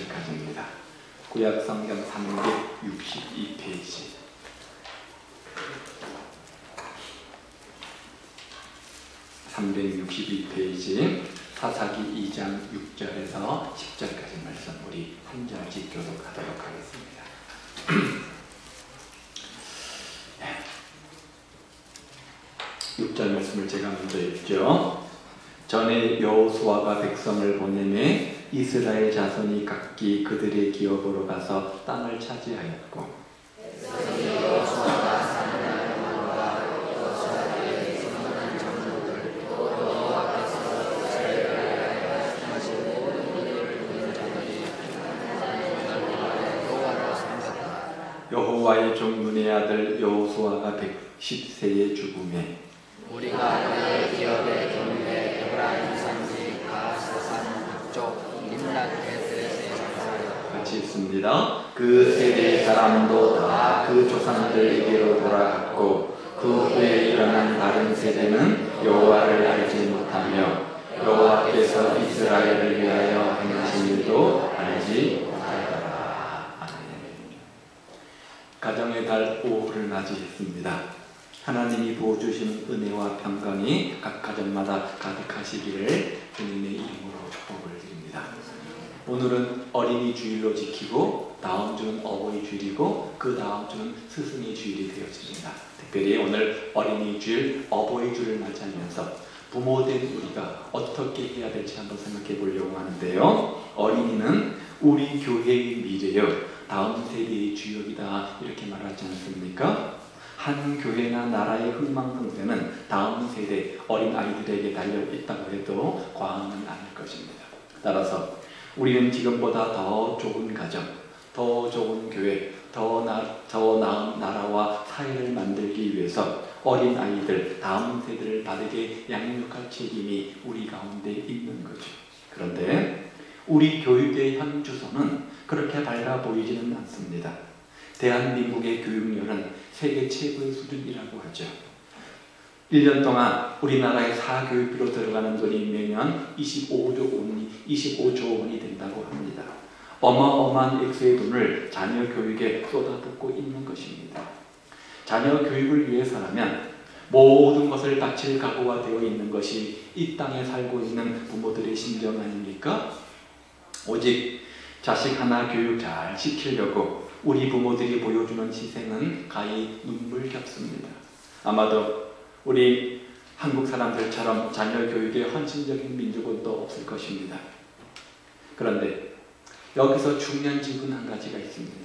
10절까지입니다. 구약성경 362페이지. 사사기 2장 6절에서 10절까지 말씀 우리 한 절씩 교독하도록 하겠습니다. 6절 말씀을 제가 먼저 읽죠. 전에 여호수아가 백성을 보내매 이스라엘 자손이 각기 그들의 기업으로 가서 땅을 차지하였고 여호와의 종 눈의 아들 여호수아가 110세에 죽음에 우리가 그의 기업의 경유에 에브라임 산지 가스산 북쪽 림낫 베들에서 사하여 같이 읽습니다. 그 세대의 사람도 다 그 조상들에게로 돌아갔고 그 후에 일어난 다른 세대는 여호와를 알지 못하며 여호와께서 이스라엘을 위하여 행하신 일도 알지 못하더라. 아멘. 가정의 달 5호를 맞이했습니다. 하나님이 부어주신 은혜와 평강이 각 가정마다 가득하시기를 주님의 이름으로 축복을 드립니다. 오늘은 어린이 주일로 지키고 다음 주는 어버이 주일이고 그 다음 주는 스승의 주일이 되었습니다. 특별히 오늘 어린이 주일, 어버이 주일을 맞이하면서 부모된 우리가 어떻게 해야 될지 한번 생각해 보려고 하는데요. 어린이는 우리 교회의 미래요, 다음 세대의 주역이다 이렇게 말하지 않습니까? 한 교회나 나라의 흥망성쇠는 다음 세대 어린 아이들에게 달려있다고 해도 과언은 아닐 것입니다. 따라서 우리는 지금보다 더 좋은 가정, 더 좋은 교회, 더 나은 나라와 사회를 만들기 위해서 어린 아이들, 다음 세대를 바르게 양육할 책임이 우리 가운데 있는 거죠. 그런데 우리 교육의 현 주소는 그렇게 밝아 보이지는 않습니다. 대한민국의 교육열은 세계 최고의 수준이라고 하죠. 1년 동안 우리나라의 사교육비로 들어가는 돈이 매년 25조 원이 된다고 합니다. 어마어마한 액수의 돈을 자녀 교육에 쏟아붓고 있는 것입니다. 자녀 교육을 위해서라면 모든 것을 바칠 각오가 되어 있는 것이 이 땅에 살고 있는 부모들의 심정 아닙니까? 오직 자식 하나 교육 잘 시키려고 우리 부모들이 보여주는 희생은 가히 눈물겹습니다. 아마도 우리 한국 사람들처럼 자녀 교육에 헌신적인 민족은 또 없을 것입니다. 그런데 여기서 중요한 질문 한 가지가 있습니다.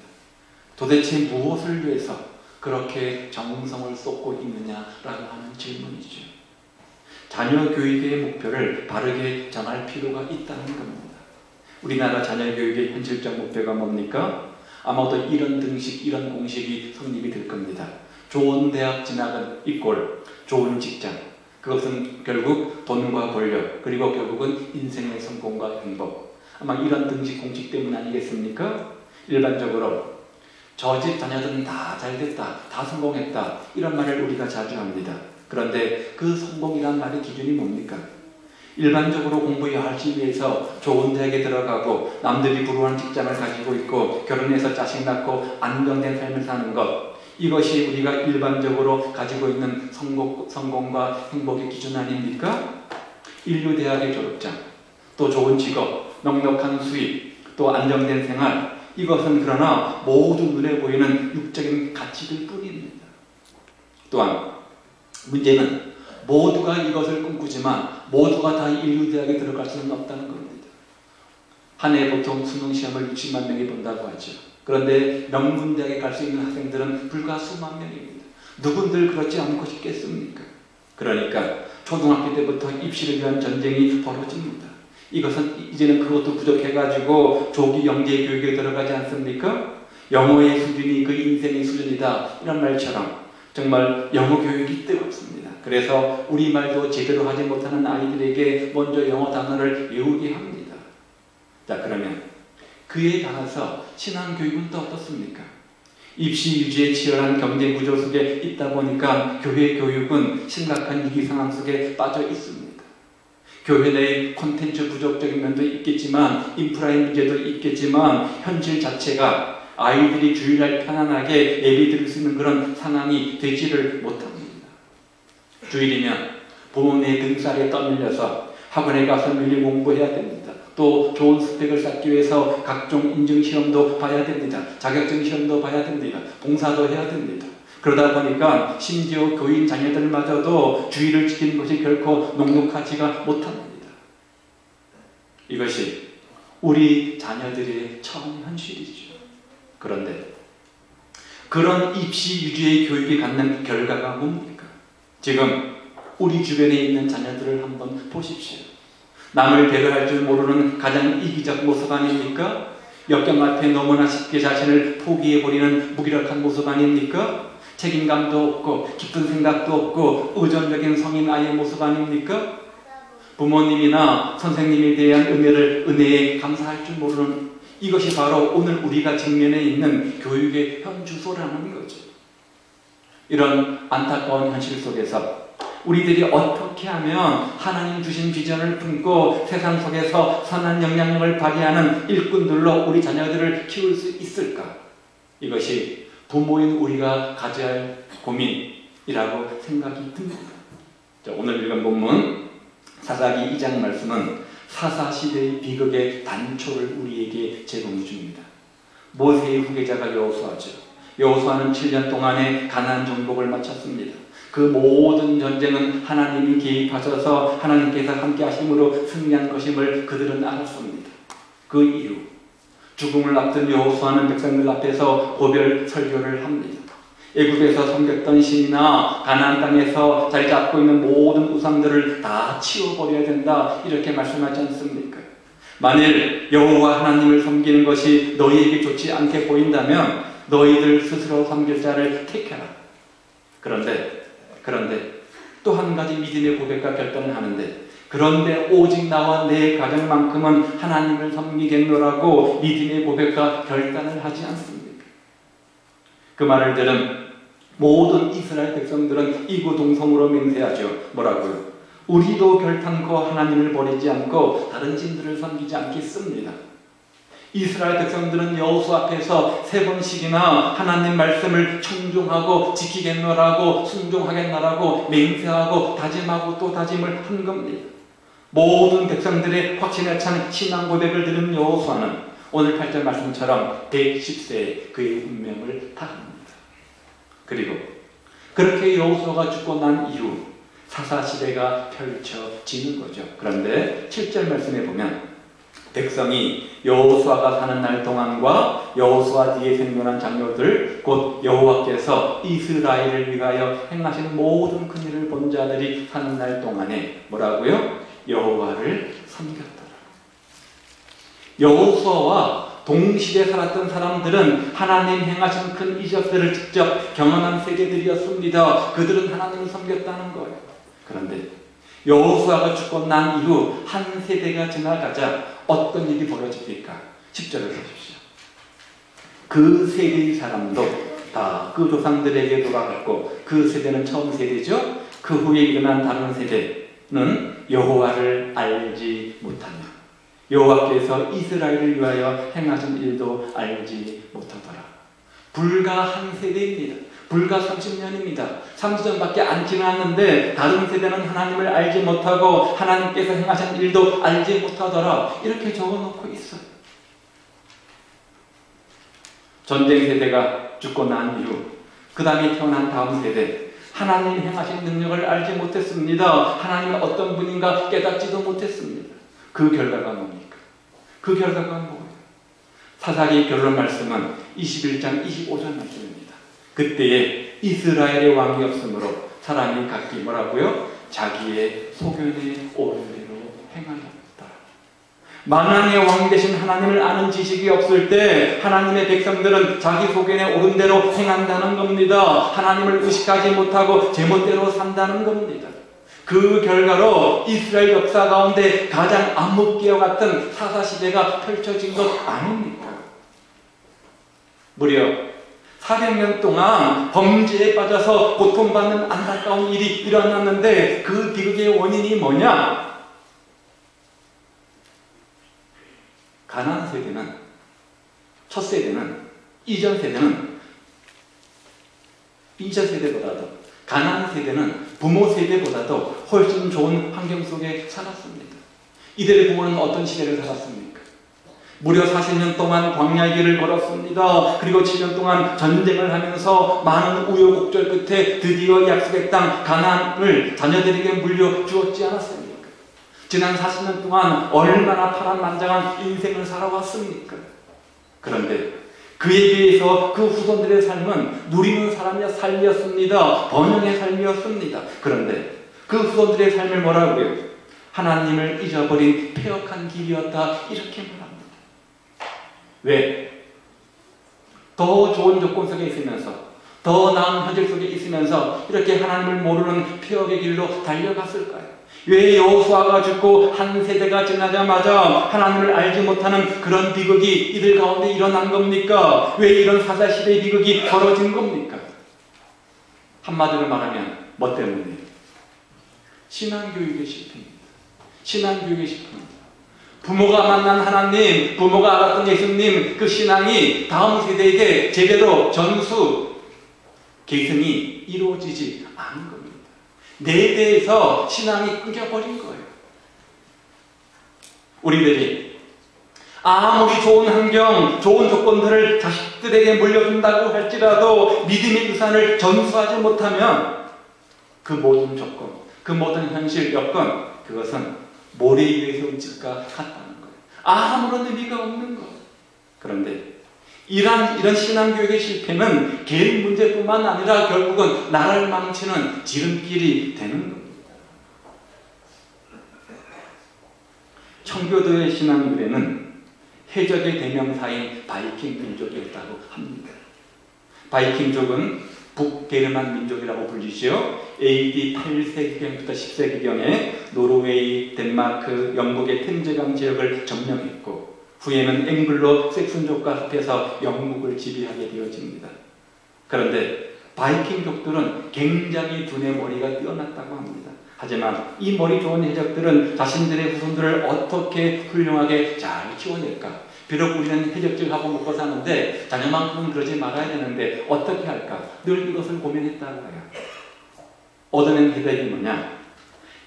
도대체 무엇을 위해서 그렇게 정성을 쏟고 있느냐라고 하는 질문이죠. 자녀 교육의 목표를 바르게 정할 필요가 있다는 겁니다. 우리나라 자녀 교육의 현실적 목표가 뭡니까? 아마도 이런 등식, 이런 공식이 성립이 될 겁니다. 좋은 대학 진학은 이꼴 좋은 직장. 그것은 결국 돈과 권력, 그리고 결국은 인생의 성공과 행복. 아마 이런 등식 공식 때문 아니겠습니까? 일반적으로 저 집 자녀들은 다 잘됐다, 다 성공했다 이런 말을 우리가 자주 합니다. 그런데 그 성공이란 말의 기준이 뭡니까? 일반적으로 공부 열심히 해서 좋은 대학에 들어가고 남들이 부러워하는 직장을 가지고 있고 결혼해서 자식 낳고 안정된 삶을 사는 것, 이것이 우리가 일반적으로 가지고 있는 성공과 행복의 기준 아닙니까? 인류대학의 졸업장, 또 좋은 직업, 넉넉한 수입, 또 안정된 생활, 이것은 그러나 모두 눈에 보이는 육적인 가치들 뿐입니다. 또한 문제는 모두가 이것을 꿈꾸지만 모두가 다 인류대학에 들어갈 수는 없다는 겁니다. 한 해 보통 수능시험을 60만 명이 본다고 하죠. 그런데 명문대학에 갈 수 있는 학생들은 불과 수만 명입니다. 누군들 그렇지 않고 싶겠습니까? 그러니까 초등학교 때부터 입시를 위한 전쟁이 벌어집니다. 이것은 이제는 그것도 부족해가지고 조기 영재 교육에 들어가지 않습니까? 영어의 수준이 그 인생의 수준이다 이런 말처럼 정말 영어 교육이 뜨겁습니다. 그래서 우리말도 제대로 하지 못하는 아이들에게 먼저 영어 단어를 외우게 합니다. 자, 그러면 그에 따라서 신앙교육은 또 어떻습니까? 입시 유지에 치열한 경제 구조 속에 있다 보니까 교회 교육은 심각한 위기 상황 속에 빠져 있습니다. 교회 내의 콘텐츠 부족적인 면도 있겠지만 인프라의 문제도 있겠지만 현실 자체가 아이들이 주일날 편안하게 예배 드릴 수 있는 그런 상황이 되지를 못합니다. 주일이면 부모님의 등살에 떠밀려서 학원에 가서 밀리 공부해야 됩니다. 또 좋은 스펙을 쌓기 위해서 각종 인증시험도 봐야 됩니다. 자격증 시험도 봐야 됩니다. 봉사도 해야 됩니다. 그러다 보니까 심지어 교인 자녀들마저도 주의를 지키는 것이 결코 녹록하지가 못합니다. 이것이 우리 자녀들의 처음 현실이죠. 그런데 그런 입시 위주의 교육이 갖는 결과가 뭡니까? 지금 우리 주변에 있는 자녀들을 한번 보십시오. 남을 배려할 줄 모르는 가장 이기적 모습 아닙니까? 역경 앞에 너무나 쉽게 자신을 포기해버리는 무기력한 모습 아닙니까? 책임감도 없고 깊은 생각도 없고 의존적인 성인 아이의 모습 아닙니까? 부모님이나 선생님에 대한 은혜에 감사할 줄 모르는 이것이 바로 오늘 우리가 직면해 있는 교육의 현주소라는 거죠. 이런 안타까운 현실 속에서 우리들이 어떻게 하면 하나님 주신 비전을 품고 세상 속에서 선한 영향력을 발휘하는 일꾼들로 우리 자녀들을 키울 수 있을까? 이것이 부모인 우리가 가져야 할 고민이라고 생각이 듭니다. 자, 오늘 읽은 본문 사사기 2장 말씀은 사사시대의 비극의 단초를 우리에게 제공해 줍니다. 모세의 후계자가 여호수아죠. 여호수아는 7년 동안의 가나안 정복을 마쳤습니다. 그 모든 전쟁은 하나님이 개입하셔서 하나님께서 함께 하심으로 승리한 것임을 그들은 알았습니다. 그 이후 죽음을 앞둔 여호수아는 백성들 앞에서 고별 설교를 합니다. 애굽에서 섬겼던 신이나 가나안 땅에서 자리 잡고 있는 모든 우상들을 다 치워버려야 된다 이렇게 말씀하지 않습니까? 만일 여호와 하나님을 섬기는 것이 너희에게 좋지 않게 보인다면 너희들 스스로 섬길 자를 택해라. 그런데 또 한 가지 믿음의 고백과 결단을 하는데 그런데 오직 나와 내 가정만큼은 하나님을 섬기겠노라고 믿음의 고백과 결단을 하지 않습니까? 그 말을 들은 모든 이스라엘 백성들은 이구동성으로 맹세하죠. 뭐라고요? 우리도 결단코 하나님을 버리지 않고 다른 신들을 섬기지 않겠습니다. 이스라엘 백성들은 여호수아 앞에서 3번씩이나 하나님 말씀을 청종하고 지키겠노라고 순종하겠노라고 맹세하고 다짐하고 또 다짐을 한 겁니다. 모든 백성들의 확신에 찬 신앙 고백을 들은 여호수아는 오늘 8절 말씀처럼 110세에 그의 운명을 다합니다. 그리고 그렇게 여호수아가 죽고 난 이후 사사시대가 펼쳐지는 거죠. 그런데 7절 말씀에 보면 백성이 여호수아가 사는 날 동안과 여호수아 뒤에 생존한 장로들 곧 여호와께서 이스라엘을 위하여 행하신 모든 큰일을 본 자들이 사는 날 동안에 뭐라고요? 여호와를 섬겼더라. 여호수아와 동시대에 살았던 사람들은 하나님 행하신 큰 이적들을 직접 경험한 세대들이었습니다. 그들은 하나님을 섬겼다는 거예요. 그런데 여호수아가 죽고 난 이후 한 세대가 지나가자 어떤 일이 벌어집니까? 10절을 보십시오. 그 세대의 사람도 다 그 조상들에게 돌아갔고 그 세대는 처음 세대죠. 그 후에 일어난 다른 세대는 여호와를 알지 못하며 여호와께서 이스라엘을 위하여 행하신 일도 알지 못하더라. 불과 한 세대입니다. 불과 30년입니다. 30년밖에 안 지났는데 다른 세대는 하나님을 알지 못하고 하나님께서 행하신 일도 알지 못하더라. 이렇게 적어놓고 있어요. 전쟁 세대가 죽고 난 이후 그 다음에 태어난 다음 세대 하나님 행하신 능력을 알지 못했습니다. 하나님이 어떤 분인가 깨닫지도 못했습니다. 그 결과가 뭡니까? 그 결과가 뭐예요? 사사기 결론 말씀은 21장 25절 말씀입니다. 그때에 이스라엘의 왕이 없으므로 사람이 각기 뭐라고요? 자기의 소견에 옳은 대로 행하였다. 만왕의 왕 되신 하나님을 아는 지식이 없을 때 하나님의 백성들은 자기 소견에 옳은 대로 행한다는 겁니다. 하나님을 의식하지 못하고 제멋대로 산다는 겁니다. 그 결과로 이스라엘 역사 가운데 가장 암흑기와 같은 사사시대가 펼쳐진 것 아닙니까? 무려 400년 동안 범죄에 빠져서 고통받는 안타까운 일이 일어났는데 그 비극의 원인이 뭐냐? 세대는, 첫 세대는, 이전 세대보다도, 가나안 세대는 부모 세대보다도 훨씬 좋은 환경 속에 살았습니다. 이들의 부모는 어떤 시대를 살았습니까? 무려 40년 동안 광야의 길을 걸었습니다. 그리고 7년 동안 전쟁을 하면서 많은 우여곡절 끝에 드디어 약속의 땅 가나안을 자녀들에게 물려주었지 않았습니까? 지난 40년 동안 얼마나 파란만장한 인생을 살아왔습니까? 그런데 그에 비해서 그 후손들의 삶은 누리는 삶이었습니다. 번영의 삶이었습니다. 그런데 그 후손들의 삶을 뭐라고 해요? 하나님을 잊어버린 폐역한 길이었다, 이렇게 말합니다. 왜? 더 좋은 조건 속에 있으면서, 더 나은 현실 속에 있으면서 이렇게 하나님을 모르는 폐역의 길로 달려갔을까요? 왜 여호수아가 죽고 한 세대가 지나자마자 하나님을 알지 못하는 그런 비극이 이들 가운데 일어난 겁니까? 왜 이런 사사시대의 비극이 벌어진 겁니까? 한마디로 말하면 뭐 때문이에요? 신앙교육의 실패입니다. 신앙교육의 실패입니다. 부모가 만난 하나님, 부모가 알았던 예수님, 그 신앙이 다음 세대에게 제대로 전수, 계승이 이루어지지 않은 겁니다. 내 대에서 신앙이 끊겨버린 거예요. 우리들이 아무리 좋은 환경, 좋은 조건들을 자식들에게 물려준다고 할지라도 믿음의 유산을 전수하지 못하면 그 모든 조건, 그 모든 현실 여건, 그것은 모래 위에서 움찔까 같다는 거예요. 아무런 의미가 없는 거예요. 그런데 이런 신앙교육의 실패는 개인 문제뿐만 아니라 결국은 나라를 망치는 지름길이 되는 겁니다. 청교도의 신앙 유래는 해적의 대명사인 바이킹 민족이었다고 합니다. 바이킹족은 북게르만 민족이라고 불리시오. AD 8세기경부터 10세기경에 노르웨이, 덴마크, 영국의 템즈강 지역을 점령했고 후에는 앵글로 색슨족과 합해서 영국을 지배하게 되어집니다. 그런데 바이킹족들은 굉장히 두뇌 머리가 뛰어났다고 합니다. 하지만 이 머리 좋은 해적들은 자신들의 후손들을 어떻게 훌륭하게 잘 키워낼까? 비록 우리는 해적질하고 먹고 사는데 자녀만큼은 그러지 말아야 되는데 어떻게 할까? 늘 이것을 고민했다고 해요. 얻어낸 해답이 뭐냐?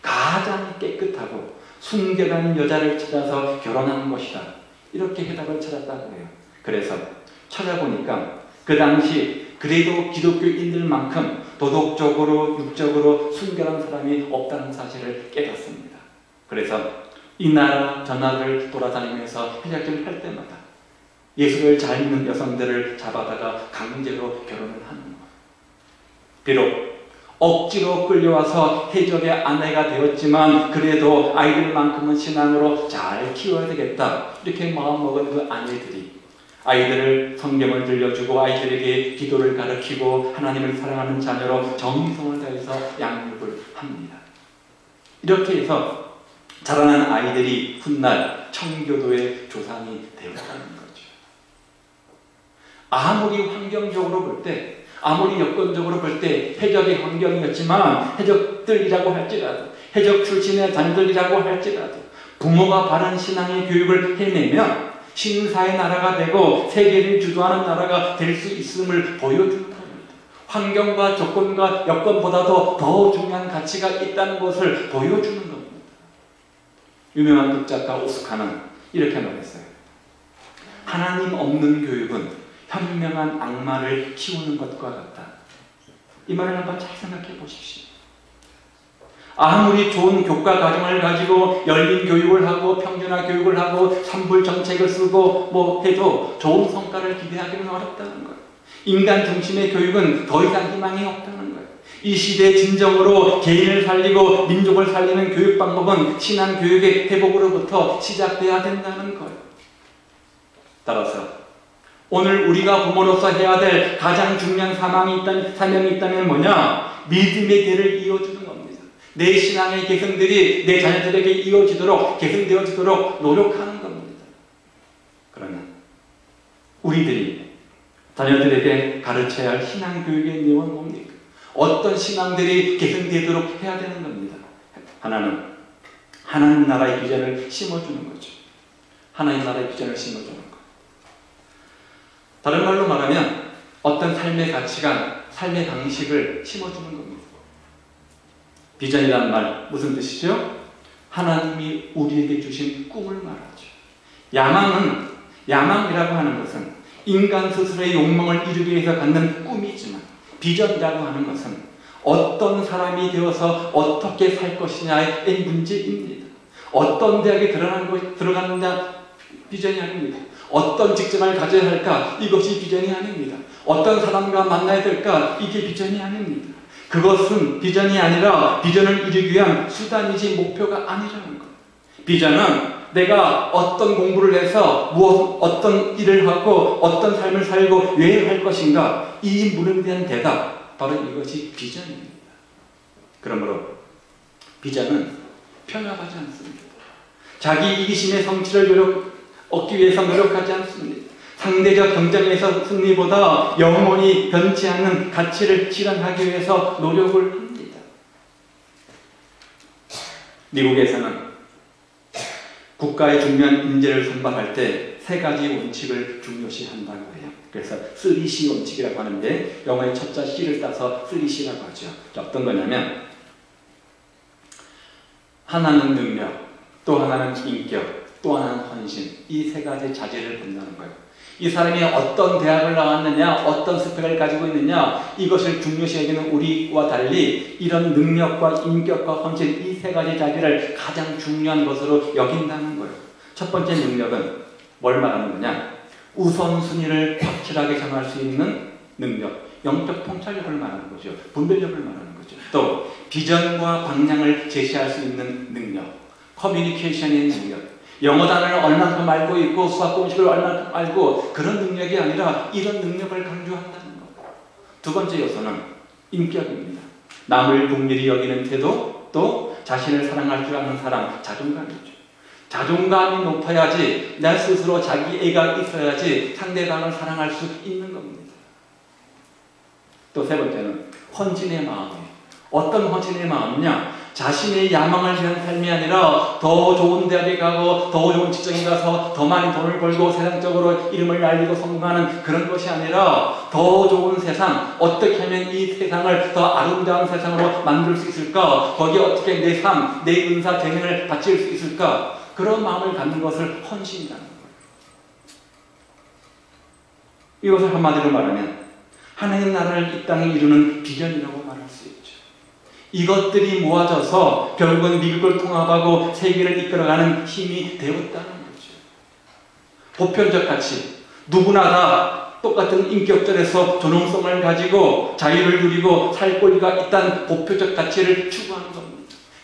가장 깨끗하고 순결한 여자를 찾아서 결혼하는 것이다. 이렇게 해답을 찾았다고 해요. 그래서 찾아보니까 그 당시 그래도 기독교인들만큼 도덕적으로 육적으로 순결한 사람이 없다는 사실을 깨닫습니다. 그래서 이 나라 저 나라를 돌아다니면서 해적질을 할 때마다 예수를 잘 믿는 여성들을 잡아다가 강제로 결혼을 하는 거예요. 비록 억지로 끌려와서 해적의 아내가 되었지만 그래도 아이들만큼은 신앙으로 잘 키워야 되겠다. 이렇게 마음먹은 그 아내들이 아이들을 성경을 들려주고 아이들에게 기도를 가르치고 하나님을 사랑하는 자녀로 정성을 다해서 양육을 합니다. 이렇게 해서 자라난 아이들이 훗날 청교도의 조상이 되었다는 거죠. 아무리 환경적으로 볼 때, 아무리 여건적으로 볼 때 해적의 환경이었지만 해적들이라고 할지라도, 해적 출신의 자녀들이라고 할지라도 부모가 바른 신앙의 교육을 해내면 신사의 나라가 되고 세계를 주도하는 나라가 될 수 있음을 보여주는 겁니다. 환경과 조건과 여건보다도 더 중요한 가치가 있다는 것을 보여주는 겁니다. 유명한 극작가 오스카는 이렇게 말했어요. 하나님 없는 교육은 현명한 악마를 키우는 것과 같다. 이 말을 한번 잘 생각해 보십시오. 아무리 좋은 교과 과정을 가지고 열린 교육을 하고 평준화 교육을 하고 산불 정책을 쓰고 뭐 해도 좋은 성과를 기대하기는 어렵다는 거예요. 인간 중심의 교육은 더 이상 희망이 없다는 거예요. 이 시대의 진정으로 개인을 살리고 민족을 살리는 교육 방법은 신앙 교육의 회복으로부터 시작돼야 된다는 거예요. 따라서 오늘 우리가 부모로서 해야 될 가장 중요한 사명이 있다면 뭐냐? 믿음의 대를 이어주는 겁니다. 내 신앙의 계승들이 내 자녀들에게 이어지도록 계승되어지도록 노력하는 겁니다. 그러나 우리들이 자녀들에게 가르쳐야 할 신앙 교육의 내용은 뭡니까? 어떤 신앙들이 계승되도록 해야 되는 겁니다. 하나는 하나님 나라의 비전을 심어주는 거죠. 하나님 나라의 비전을 심어주는 것. 다른 말로 말하면 어떤 삶의 가치관, 삶의 방식을 심어주는 겁니다. 비전이라는 말 무슨 뜻이죠? 하나님이 우리에게 주신 꿈을 말하죠. 야망이라고 하는 것은 인간 스스로의 욕망을 이루기 위해서 갖는 꿈이지만, 비전이라고 하는 것은 어떤 사람이 되어서 어떻게 살 것이냐의 문제입니다. 어떤 대학에 들어가느냐 비전이 아닙니다. 어떤 직장을 가져야 할까, 이것이 비전이 아닙니다. 어떤 사람과 만나야 될까, 이게 비전이 아닙니다. 그것은 비전이 아니라 비전을 이루기 위한 수단이지 목표가 아니라는 것. 비전은 내가 어떤 공부를 해서 어떤 일을 하고 어떤 삶을 살고 왜 할 것인가, 이 물음에 대한 대답, 바로 이것이 비전입니다. 그러므로 비전은 편협하지 않습니다. 자기 이기심의 성취를 얻기 위해서 노력하지 않습니다. 상대적 경쟁에서 승리보다 영원히 변치 않는 가치를 실현하기 위해서 노력을 합니다. 미국에서는 국가의 중요한 인재를 선발할 때 세 가지 원칙을 중요시한다고 해요. 그래서 3C 원칙이라고 하는데, 영어의 첫자 C를 따서 3C라고 하죠. 어떤 거냐면, 하나는 능력, 또 하나는 인격, 또 하나는 헌신, 이 세 가지 자질을 본다는 거예요. 이 사람이 어떤 대학을 나왔느냐, 어떤 스펙을 가지고 있느냐, 이것을 중요시 여기는 우리와 달리 이런 능력과 인격과 헌신, 이 세 가지 자질을 가장 중요한 것으로 여긴다는 거예요. 첫 번째 능력은 뭘 말하는 거냐? 우선순위를 확실하게 정할 수 있는 능력, 영적 통찰력을 말하는 거죠. 분별력을 말하는 거죠. 또 비전과 방향을 제시할 수 있는 능력, 커뮤니케이션의 능력, 영어 단어를 얼만큼 알고 있고 수학 공식을 얼만큼 알고, 그런 능력이 아니라 이런 능력을 강조한다는 것. 두 번째 요소는 인격입니다. 남을 긍휼히 여기는 태도, 또 자신을 사랑할 줄 아는 사람, 자존감이죠. 자존감이 높아야지, 나 스스로 자기애가 있어야지 상대방을 사랑할 수 있는 겁니다. 또 세 번째는 헌신의 마음이에요. 어떤 헌신의 마음이냐? 자신의 야망을 위한 삶이 아니라 더 좋은 대학에 가고 더 좋은 직장에 가서 더 많이 돈을 벌고 세상적으로 이름을 알리고 성공하는 그런 것이 아니라, 더 좋은 세상, 어떻게 하면 이 세상을 더 아름다운 세상으로 만들 수 있을까, 거기에 어떻게 내 삶, 내 은사, 재능을 바칠 수 있을까, 그런 마음을 갖는 것을 헌신이라는 거예요. 이것을 한마디로 말하면 하나님 나라를 이 땅에 이루는 비전이라고 말할 수 있죠. 이것들이 모아져서 결국은 미국을 통합하고 세계를 이끌어가는 힘이 되었다는 거죠. 보편적 가치, 누구나 다 똑같은 인격절에서 존엄성을 가지고 자유를 누리고 살 권리가 있다는 보편적 가치를 추구하는 겁니다.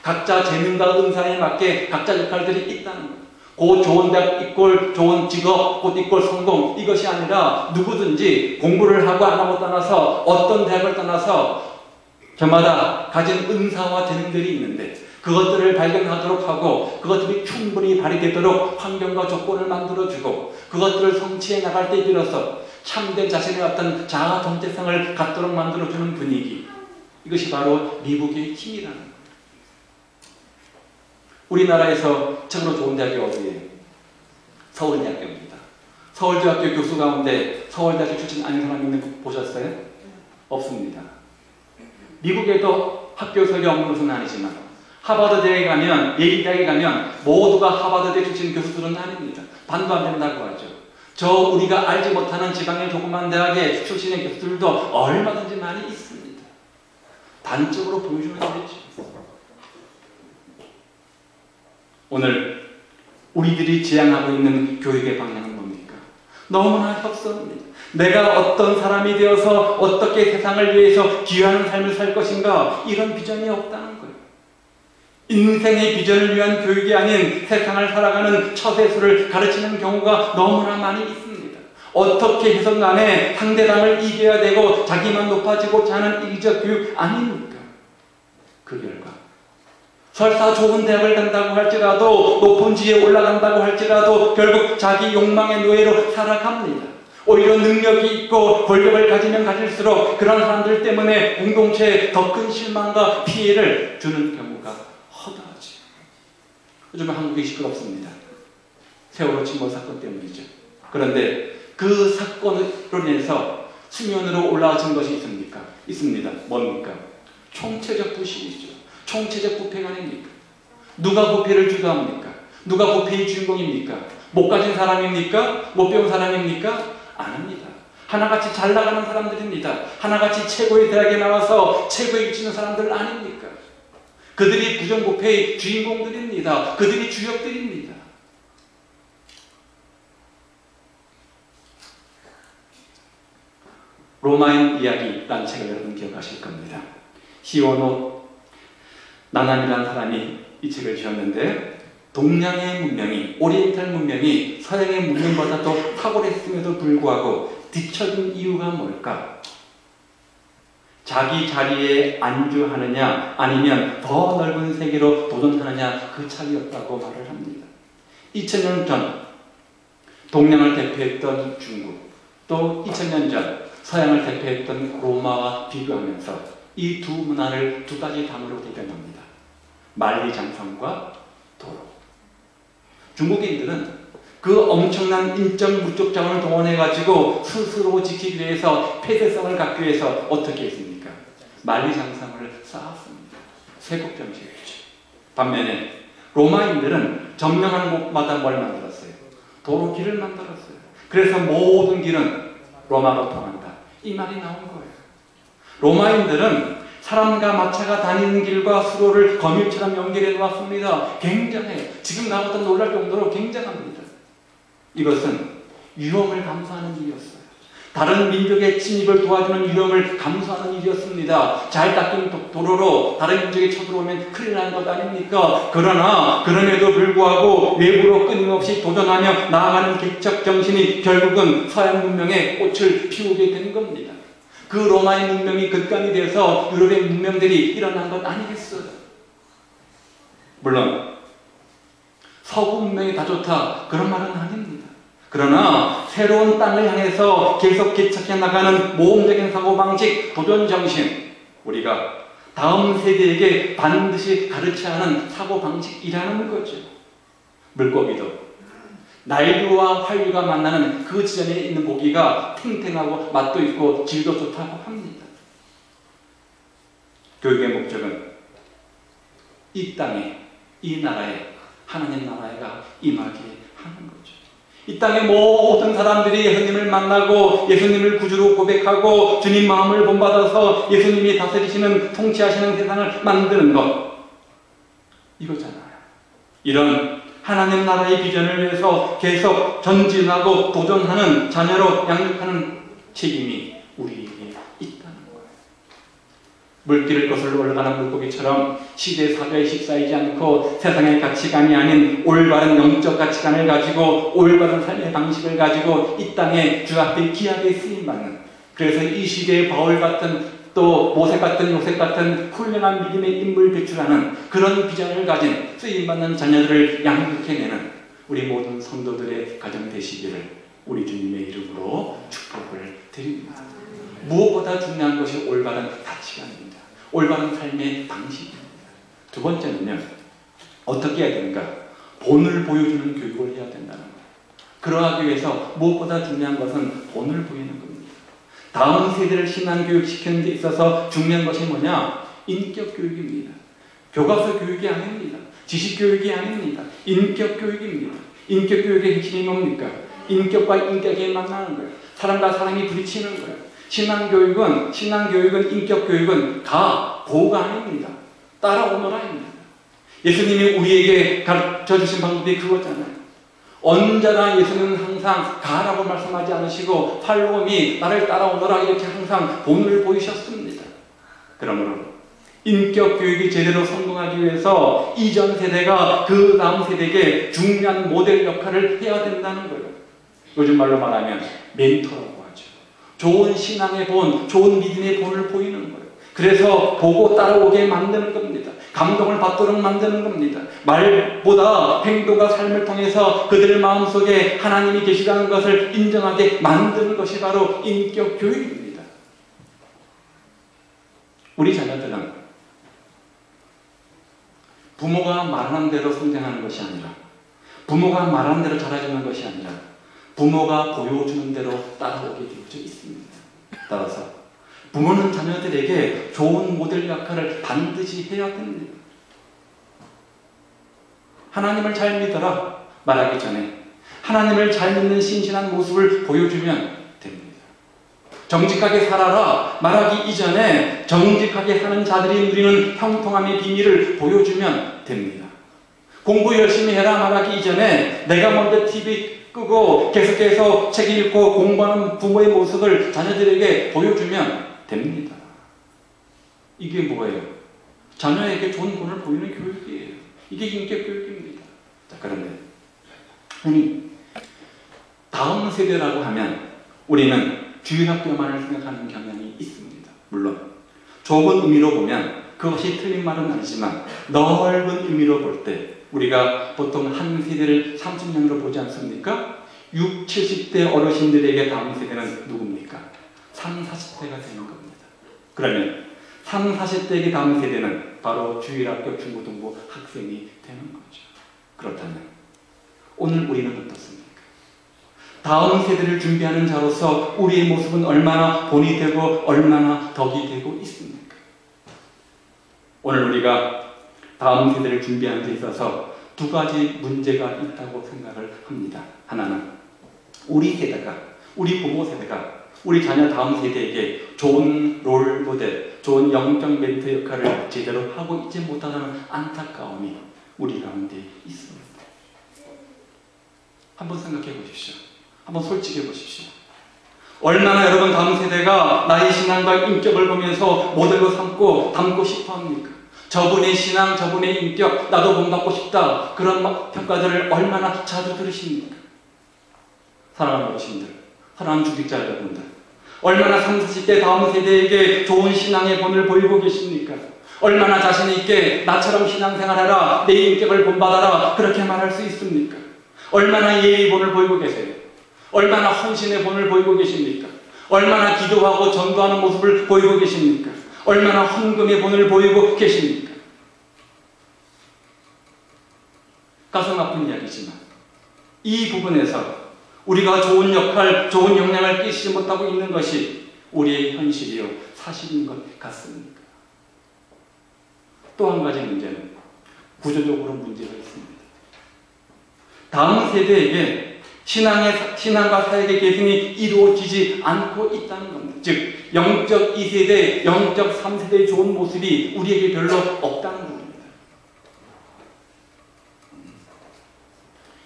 각자 재능과 은사에 맞게 각자 역할들이 있다는 거예요. 곧 좋은 대학 이꼴 좋은 직업, 곧 이꼴 성공, 이것이 아니라 누구든지 공부를 하고 안 하고 떠나서, 어떤 대학을 떠나서 저마다 가진 은사와 재능들이 있는데, 그것들을 발견하도록 하고 그것들이 충분히 발휘되도록 환경과 조건을 만들어주고, 그것들을 성취해 나갈 때 비로소 참된 자신의 어떤 자아 정체성을 갖도록 만들어주는 분위기, 이것이 바로 미국의 힘이라는 거예요. 우리나라에서 최고로 좋은 대학이 어디예요? 서울대학교입니다. 서울대학교 교수 가운데 서울대학교 출신 아닌 사람 있는 거 보셨어요? 없습니다. 미국에도 학교 설계 없는 것은 아니지만, 하버드대에 가면, 예일대에 가면 모두가 하버드대 출신 교수들은 아닙니다. 반도 안 된다고 하죠. 저 우리가 알지 못하는 지방의 조그만 대학의 출신의 교수들도 얼마든지 많이 있습니다. 단적으로 보여주면 되죠. 오늘 우리들이 지향하고 있는 교육의 방향은 뭡니까? 너무나 협소합니다. 내가 어떤 사람이 되어서 어떻게 세상을 위해서 기여하는 삶을 살 것인가, 이런 비전이 없다는 거예요. 인생의 비전을 위한 교육이 아닌 세상을 살아가는 처세술을 가르치는 경우가 너무나 많이 있습니다. 어떻게 해서 간에 상대방을 이겨야 되고 자기만 높아지고자 하는 이기적 교육 아닙니까? 그 결과 설사 좋은 대학을 간다고 할지라도, 높은 지위에 올라간다고 할지라도 결국 자기 욕망의 노예로 살아갑니다. 오히려 능력이 있고 권력을 가지면 가질수록 그런 사람들 때문에 공동체에 더 큰 실망과 피해를 주는 경우가 허다하죠. 요즘 한국이 시끄럽습니다. 세월호 침몰 사건 때문이죠. 그런데 그 사건으로 인해서 수면으로 올라진 것이 있습니까? 있습니다. 뭡니까? 총체적 부실이죠. 총체적 부패가 아닙니까? 누가 부패를 주도합니까? 누가 부패의 주인공입니까? 못 가진 사람입니까? 못 배운 사람입니까? 아닙니다. 하나같이 잘 나가는 사람들입니다. 하나같이 최고의 대학에 나와서 최고에 미치는 사람들 아닙니까? 그들이 부정부패의 주인공들입니다. 그들이 주역들입니다. 로마인 이야기라는 책을 여러분 기억하실 겁니다. 시오노 나나미라는 사람이 이 책을 지었는데, 동양의 문명이, 오리엔탈 문명이 서양의 문명보다 더 탁월했음에도 불구하고 뒤처진 이유가 뭘까? 자기 자리에 안주하느냐 아니면 더 넓은 세계로 도전하느냐, 그 차이였다고 말을 합니다. 2000년 전 동양을 대표했던 중국, 또 2000년 전 서양을 대표했던 로마와 비교하면서 이 두 문화를 두 가지 단어로 대변합니다. 만리장성과 도로. 중국인들은 그 엄청난 인적 물적 자원을 동원해가지고 스스로 지키기 위해서 폐쇄성을 갖기 위해서 어떻게 했습니까? 만리장성을 쌓았습니다. 세국정식이죠. 반면에 로마인들은 점령한 곳마다 뭘 만들었어요? 도로길을 만들었어요. 그래서 모든 길은 로마로 통한다. 이 말이 나온 거예요. 로마인들은 사람과 마차가 다니는 길과 수로를 거밀처럼 연결해 놓았습니다. 굉장해요. 지금 나보다 놀랄 정도로 굉장합니다. 이것은 위험을 감수하는 일이었어요. 다른 민족의 침입을 도와주는 위험을 감수하는 일이었습니다. 잘 닦인 도로로 다른 민족이 쳐들어오면 큰일 나는 것 아닙니까? 그러나 그럼에도 불구하고 외부로 끊임없이 도전하며 나아가는 개척 정신이 결국은 서양 문명의 꽃을 피우게 된 겁니다. 그 로마의 문명이 극강이 돼서 유럽의 문명들이 일어난 것 아니겠어요? 물론 서구 문명이 다 좋다, 그런 말은 아닙니다. 그러나 새로운 땅을 향해서 계속 개척해 나가는 모험적인 사고방식, 도전정신, 우리가 다음 세대에게 반드시 가르쳐야 하는 사고방식이라는 거죠. 물고기도 나일류와 활류가 만나는 그 지점에 있는 고기가 탱탱하고 맛도 있고 질도 좋다고 합니다. 교육의 목적은 이 땅에, 이 나라에, 하나님 나라가 임하게 하는 거죠. 이 땅의 모든 사람들이 예수님을 만나고 예수님을 구주로 고백하고 주님 마음을 본받아서 예수님이 다스리시는, 통치하시는 세상을 만드는 것, 이거잖아요. 이런 하나님 나라의 비전을 위해서 계속 전진하고 도전하는 자녀로 양육하는 책임이 우리에게 있다는 거예요. 물길을 거슬러 올라가는 물고기처럼 시대 사회에 휩싸이지 않고 세상의 가치관이 아닌 올바른 영적 가치관을 가지고 올바른 삶의 방식을 가지고 이 땅에 주 앞에 귀하게 쓰임받는, 그래서 이 시대의 바울 같은, 또 모세 같은, 요셉 같은 훌륭한 믿음의 인물 배출하는 그런 비전을 가진 쓰임받는 자녀들을 양육해내는 우리 모든 성도들의 가정 되시기를 우리 주님의 이름으로 축복을 드립니다. 무엇보다 중요한 것이 올바른 가치관입니다. 올바른 삶의 방식입니다. 두 번째는요, 어떻게 해야 되는가? 본을 보여주는 교육을 해야 된다는 거예요. 그러하기 위해서 무엇보다 중요한 것은 본을 보이는 겁니다. 다음 세대를 신앙교육시키는 데 있어서 중요한 것이 뭐냐? 인격교육입니다. 교과서 교육이 아닙니다. 지식교육이 아닙니다. 인격교육입니다. 인격교육의 핵심이 뭡니까? 인격과 인격이 만나는 거예요. 사람과 사람이 부딪히는 거예요. 신앙교육은 인격교육은 보호가 아닙니다. 따라오너라입니다. 예수님이 우리에게 가르쳐주신 방법이 그거잖아요. 언제나 예수님은 항상 가라고 말씀하지 않으시고 팔로움이 나를 따라오너라 이렇게 항상 본을 보이셨습니다. 그러므로 인격교육이 제대로 성공하기 위해서 이전 세대가 그 다음 세대에게 중요한 모델 역할을 해야 된다는 거예요. 요즘 말로 말하면 멘토라고 하죠. 좋은 신앙의 본, 좋은 믿음의 본을 보이는 거예요. 그래서 보고 따라오게 만드는 겁니다. 감동을 받도록 만드는 겁니다. 말보다 행동과 삶을 통해서 그들 마음속에 하나님이 계시다는 것을 인정하게 만드는 것이 바로 인격 교육입니다. 우리 자녀들은 부모가 말하는 대로 성장하는 것이 아니라 부모가 말하는 대로 자라주는 것이 아니라 부모가 보여주는 대로 따라오게 되어져 있습니다. 따라서 부모는 자녀들에게 좋은 모델 역할을 반드시 해야 됩니다. 하나님을 잘 믿어라 말하기 전에 하나님을 잘 믿는 신실한 모습을 보여주면 됩니다. 정직하게 살아라 말하기 이전에 정직하게 사는 자들이 누리는 형통함의 비밀을 보여주면 됩니다. 공부 열심히 해라 말하기 이전에 내가 먼저 TV 끄고 계속해서 책 읽고 공부하는 부모의 모습을 자녀들에게 보여주면 됩니다. 이게 뭐예요? 자녀에게 좋은 본을 보이는 교육이에요. 이게 인격 교육입니다. 자, 그런데 흔히 다음 세대라고 하면 우리는 주일학교만을 생각하는 경향이 있습니다. 물론 좁은 의미로 보면 그것이 틀린 말은 아니지만 넓은 의미로 볼 때 우리가 보통 한 세대를 30년으로 보지 않습니까? 60, 70대 어르신들에게 다음 세대는 누굽니까? 30, 40대가 되는 겁니다. 그러면 30, 40대에게 다음 세대는 바로 주일학교 중고등부 학생이 되는 거죠. 그렇다면 오늘 우리는 어떻습니까? 다음 세대를 준비하는 자로서 우리의 모습은 얼마나 본이 되고 얼마나 덕이 되고 있습니까? 오늘 우리가 다음 세대를 준비하는 데 있어서 두 가지 문제가 있다고 생각을 합니다. 하나는 우리 세대가, 우리 부모 세대가 우리 자녀 다음 세대에게 좋은 롤 모델, 좋은 영적 멘토 역할을 제대로 하고 있지 못하는 안타까움이 우리 가운데 있습니다. 한번 생각해 보십시오. 한번 솔직해 보십시오. 얼마나 여러분 다음 세대가 나의 신앙과 인격을 보면서 모델로 삼고 닮고 싶어 합니까? 저분의 신앙, 저분의 인격, 나도 본받고 싶다. 그런 평가들을 얼마나 자주 들으십니까? 사랑하는 어르신들, 사랑하는 주직자 여러분들, 얼마나 30, 40대 다음 세대에게 좋은 신앙의 본을 보이고 계십니까? 얼마나 자신 있게 나처럼 신앙생활하라, 내 인격을 본받아라 그렇게 말할 수 있습니까? 얼마나 예의 본을 보이고 계세요? 얼마나 헌신의 본을 보이고 계십니까? 얼마나 기도하고 전도하는 모습을 보이고 계십니까? 얼마나 헌금의 본을 보이고 계십니까? 가슴 아픈 이야기지만 이 부분에서 우리가 좋은 역할, 좋은 영향을 끼치지 못하고 있는 것이 우리의 현실이요 사실인 것 같습니다. 또 한 가지 문제는 구조적으로 문제가 있습니다. 다음 세대에게 신앙과 사역의 계승이 이루어지지 않고 있다는 겁니다. 즉 영적 2세대, 영적 3세대의 좋은 모습이 우리에게 별로 없다는 겁니다.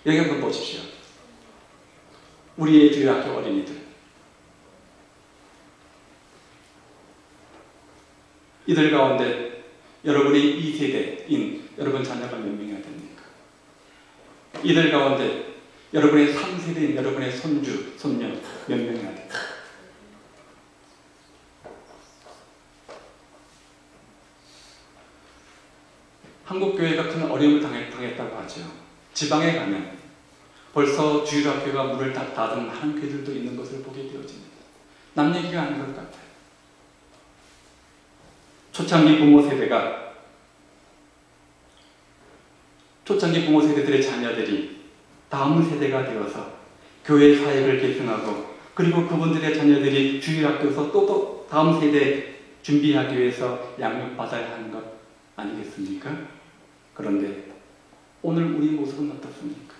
여기 한번 보십시오. 우리의 주일학교 어린이들, 이들 가운데 여러분의 2세대인 여러분 자녀가 몇 명이나 됩니까? 이들 가운데 여러분의 3세대인 여러분의 손주, 손녀 몇 명이나 됩니까? 한국교회가 큰 어려움을 당했다고 하죠. 지방에 가면 벌써 주일학교가 문을 닫은 많은 교회들도 있는 것을 보게 되어집니다. 남 얘기가 아닌 것 같아요. 초창기 부모 세대들의 자녀들이 다음 세대가 되어서 교회 사역을 계승하고 그리고 그분들의 자녀들이 주일학교에서 또 다음 세대 준비하기 위해서 양육받아야 하는 것 아니겠습니까? 그런데 오늘 우리 모습은 어떻습니까?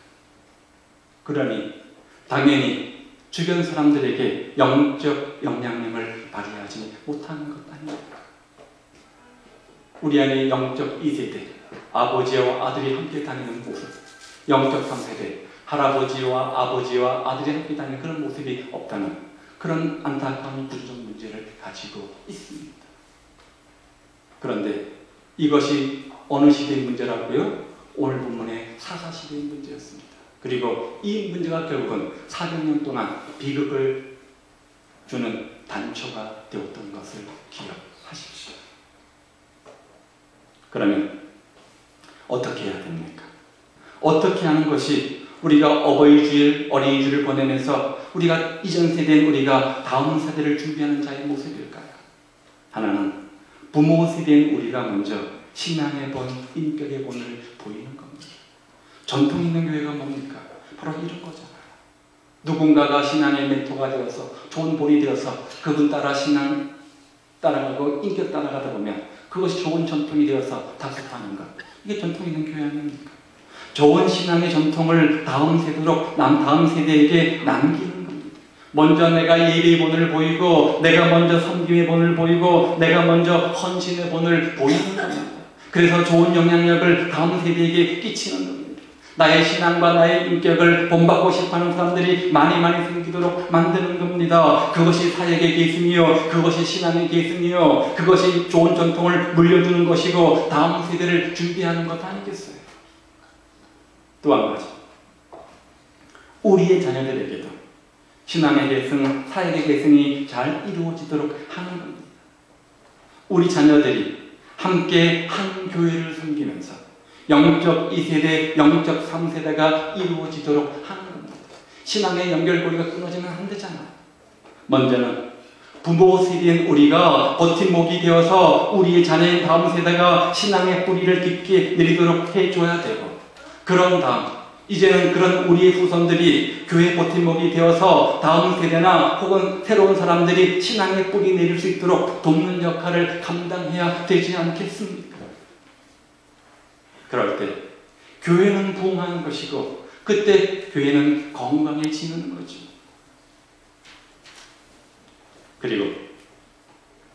그러니 당연히 주변 사람들에게 영적 영향력을 발휘하지 못하는 것 아닙니까? 우리 안에 영적 2세대, 아버지와 아들이 함께 다니는 모습, 영적 3세대, 할아버지와 아버지와 아들이 함께 다니는 그런 모습이 없다는 그런 안타까운 구조적 문제를 가지고 있습니다. 그런데 이것이 어느 시대의 문제라고요? 오늘 본문의 사사시대의 문제였습니다. 그리고 이 문제가 결국은 400년 동안 비극을 주는 단초가 되었던 것을 기억하십시오. 그러면 어떻게 해야 됩니까? 어떻게 하는 것이 우리가 어버이주일, 어린이주일을 보내면서 우리가 이전 세대인 우리가 다음 세대를 준비하는 자의 모습일까요? 하나는 부모 세대인 우리가 먼저 신앙의 본, 인격의 본을 보이는 겁니다. 전통 있는 교회가 뭡니까? 바로 이런 거잖아요. 누군가가 신앙의 멘토가 되어서 좋은 본이 되어서 그분 따라 신앙 따라가고 인격 따라가다 보면 그것이 좋은 전통이 되어서 다습하는 것. 이게 전통 있는 교회 아닙니까? 좋은 신앙의 전통을 다음 세대에게 남기는 겁니다. 먼저 내가 예배의 본을 보이고, 내가 먼저 섬김의 본을 보이고, 내가 먼저 헌신의 본을 보이는 겁니다. 그래서 좋은 영향력을 다음 세대에게 끼치는 겁니다. 나의 신앙과 나의 인격을 본받고 싶어하는 사람들이 많이 생기도록 만드는 겁니다. 그것이 사역의 계승이요, 그것이 신앙의 계승이요, 그것이 좋은 전통을 물려주는 것이고 다음 세대를 준비하는 것 아니겠어요? 또 한 가지, 우리의 자녀들에게도 신앙의 계승, 사역의 계승이 잘 이루어지도록 하는 겁니다. 우리 자녀들이 함께 한 교회를 섬기면서 영적 2세대, 영적 3세대가 이루어지도록 하는 겁니다. 신앙의 연결고리가 끊어지면 안 되잖아. 먼저는 부모 세대인 우리가 버팀목이 되어서 우리의 자녀인 다음 세대가 신앙의 뿌리를 깊게 내리도록 해줘야 되고, 그런 다음 이제는 그런 우리의 후손들이 교회 버팀목이 되어서 다음 세대나 혹은 새로운 사람들이 신앙의 뿌리 내릴 수 있도록 돕는 역할을 감당해야 되지 않겠습니까? 그럴 때 교회는 부흥하는 것이고, 그때 교회는 건강해지는 거죠. 그리고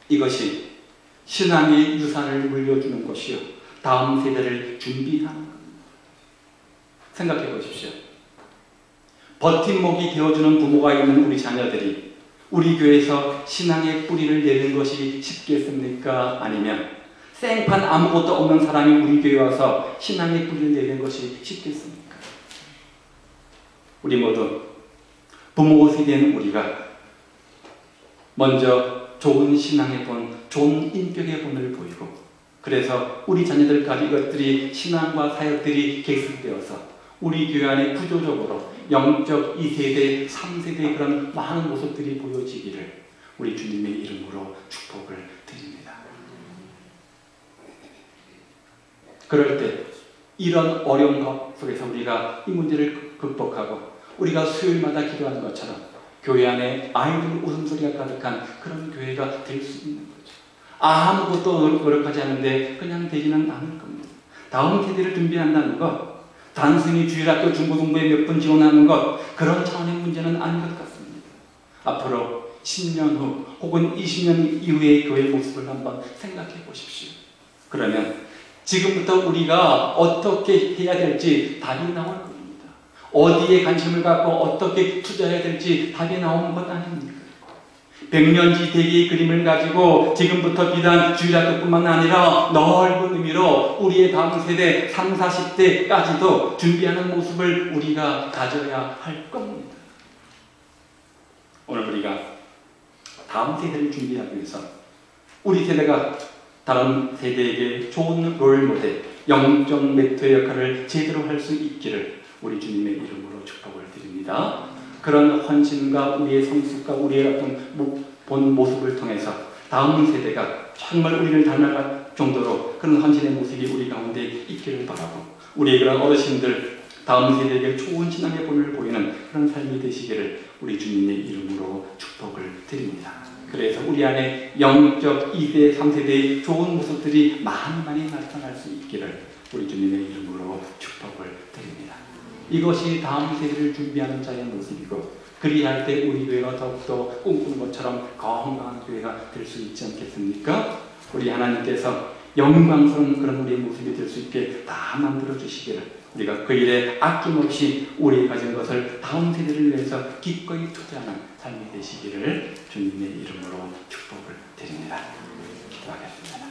이것이 신앙의 유산을 물려주는 것이요, 다음 세대를 준비하는 겁니다. 생각해 보십시오. 버팀목이 되어주는 부모가 있는 우리 자녀들이 우리 교회에서 신앙의 뿌리를 내리는 것이 쉽겠습니까? 아니면 생판 아무것도 없는 사람이 우리 교회에 와서 신앙의 뿌리를 내리는 것이 쉽겠습니까? 우리 모두 부모 세대는 우리가 먼저 좋은 신앙의 본, 좋은 인격의 본을 보이고, 그래서 우리 자녀들까지 이것들이 신앙과 사역들이 계승되어서 우리 교회 안에 구조적으로 영적 2세대, 3세대의 그런 많은 모습들이 보여지기를 우리 주님의 이름으로 축복을 드립니다. 그럴 때 이런 어려운 것 속에서 우리가 이 문제를 극복하고, 우리가 수요일마다 기도하는 것처럼 교회 안에 아이들 웃음소리가 가득한 그런 교회가 될 수 있는 거죠. 아무것도 노력하지 않는데 그냥 되지는 않을 겁니다. 다음 세대를 준비한다는 것, 단순히 주일학교 중고등부에 몇 분 지원하는 것, 그런 차원의 문제는 아닌 것 같습니다. 앞으로 10년 후 혹은 20년 이후의 교회의 모습을 한번 생각해 보십시오. 그러면 지금부터 우리가 어떻게 해야 될지 답이 나올 겁니다. 어디에 관심을 갖고 어떻게 투자해야 될지 답이 나오는 것 아닙니까? 백년지 대계의 그림을 가지고 지금부터 비단 주일학교뿐만 아니라 넓은 의미로 우리의 다음 세대 30, 40대까지도 준비하는 모습을 우리가 가져야 할 겁니다. 오늘 우리가 다음 세대를 준비하기 위해서 우리 세대가 다른 세대에게 좋은 롤모델, 영적 멘토의 역할을 제대로 할 수 있기를 우리 주님의 이름으로 축복을 드립니다. 그런 헌신과 우리의 성숙과 우리의 어떤 본 모습을 통해서 다음 세대가 정말 우리를 닮아갈 정도로 그런 헌신의 모습이 우리 가운데 있기를 바라고, 우리의 그런 어르신들 다음 세대에게 좋은 신앙의 본을 보이는 그런 삶이 되시기를 우리 주님의 이름으로 축복을 드립니다. 그래서 우리 안에 영적 2대, 3세대의 좋은 모습들이 많이 나타날 수 있기를 우리 주님의 이름으로 축복을 드립니다. 이것이 다음 세대를 준비하는 자의 모습이고, 그리할 때 우리 교회가 더욱더 꿈꾸는 것처럼 건강한 교회가 될 수 있지 않겠습니까? 우리 하나님께서 영광스러운 그런 우리의 모습이 될 수 있게 다 만들어 주시기를, 우리가 그 일에 아낌없이 우리 가진 것을 다음 세대를 위해서 기꺼이 투자하는 삶이 되시기를 주님의 이름으로 축복을 드립니다. 기도하겠습니다.